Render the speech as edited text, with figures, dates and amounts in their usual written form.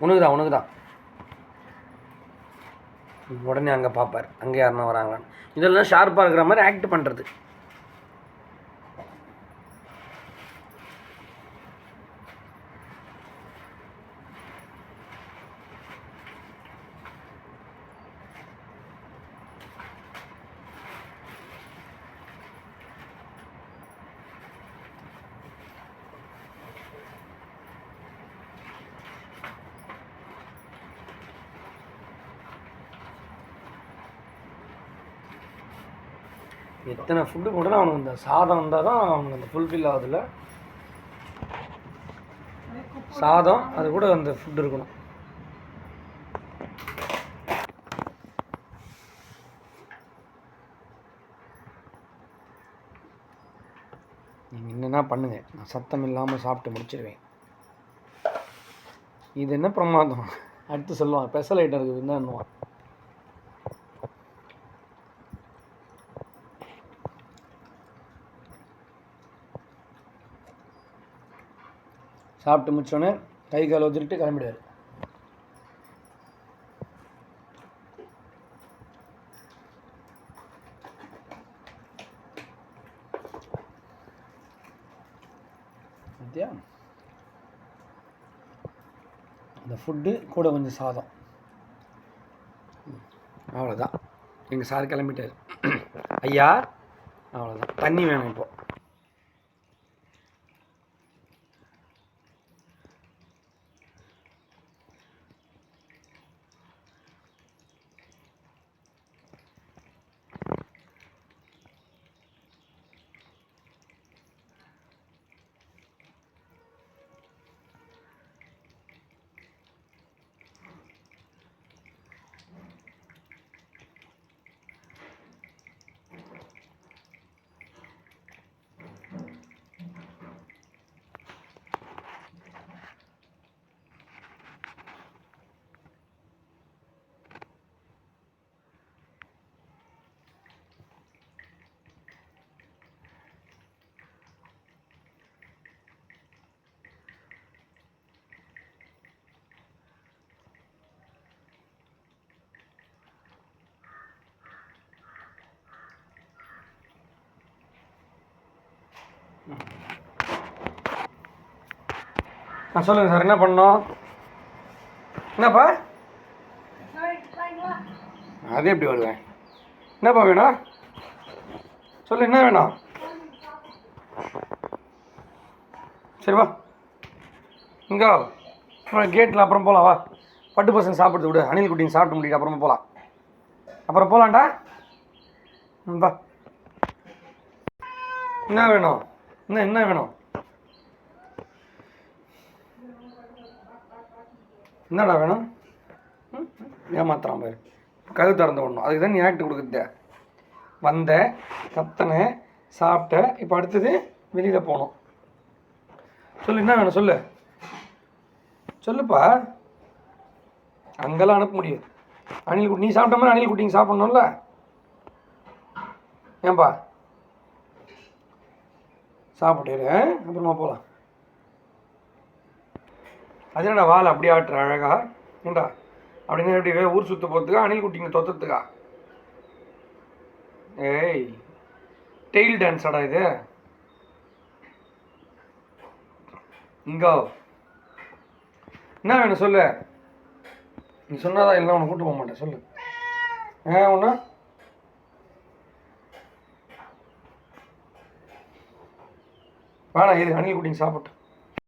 உனக்கு தான். உடனே அங்கே பார்ப்பார், அங்கே யாருன்னா வராங்களான்னு. இதெல்லாம் ஷார்ப்பாக இருக்கிற மாதிரி ஆக்ட் பண்ணுறது. எத்தனை ஃபுட்டு கூட அவனுக்கு இந்த சாதம் வந்தால் தான் அவனுக்கு அந்த ஃபுல்ஃபில் ஆகுதுல்ல. சாதம் அது கூட அந்த ஃபுட் இருக்கணும். நீங்கள் என்னென்னா பண்ணுங்கள், நான் சத்தம் இல்லாமல் சாப்பிட்டு முடிச்சிடுவேன். இது என்ன பிரமாதம். அடுத்து சொல்லுவான் ஸ்பெஷல் ஐட்டம் இருக்குதுன்னு என்னவான். சாப்பிட்டு முடிச்சோடனே கை கால் ஒதுக்கிட்டு கிளம்பிடுவார். பார்த்தியா, அந்த ஃபுட்டு கூட கொஞ்சம் சாதம், அவ்வளோதான். எங்கள் சார் கிளம்பிட்டார். ஐயா அவ்வளோதான், தண்ணி வேணும் இப்போது. சொல்லுங்கள் சார், என்ன பண்ணோம்? என்னப்பா அதே எப்படி வருவேன்? என்னப்பா வேணும் சொல்லு, என்ன வேணும்? சரிப்பா, இங்கே கேட்டில் அப்புறம் போகலாம். வா, பட்டு பசங்க சாப்பிடுறது விடு, அணில் குட்டிங்க சாப்பிட்டு முடிக்கிட்டு அப்புறமா போகலாம். அப்புறம் போகலான்டா. பா, என்ன வேணும்? என்ன வேணும்? என்னடா வேணும்? ஏமாத்துறான் பாரு. கது திறந்து விடணும், அதுக்கு தான் நீ ஆக்ட் கொடுக்குற. வந்த கத்தனை சாப்பிட்ட, இப்போ அடுத்தது வெளியில் போகணும். சொல்லு, என்ன வேணும் சொல்லு, சொல்லுப்பா. அங்கெல்லாம் அனுப்ப முடியாது. அணில் குட்டி நீ சாப்பிட்ட மாதிரி அணில் குட்டிங்க சாப்பிட்ணும்ல. ஏன்பா சாப்பிட்டு அப்புறமா போகலாம். அது என்னடா வால் அப்படியே ஆட்டுற அழகா ஏண்டா? அப்படின்னு எப்படி ஊர் சுற்ற போகிறதுக்கா அணில் குட்டிங்க தொத்துறதுக்கா? ஏய், டெய்ல் டான்ஸாடா இது? இங்கோ என்ன வேணும் சொல்லு. நீ சொன்னாதான் எல்லாம் உன்னை கூட்டு போக மாட்டேன். சொல்லு. ஒன்று வேணா, இது அணில் குட்டிங்க சாப்பிட்டு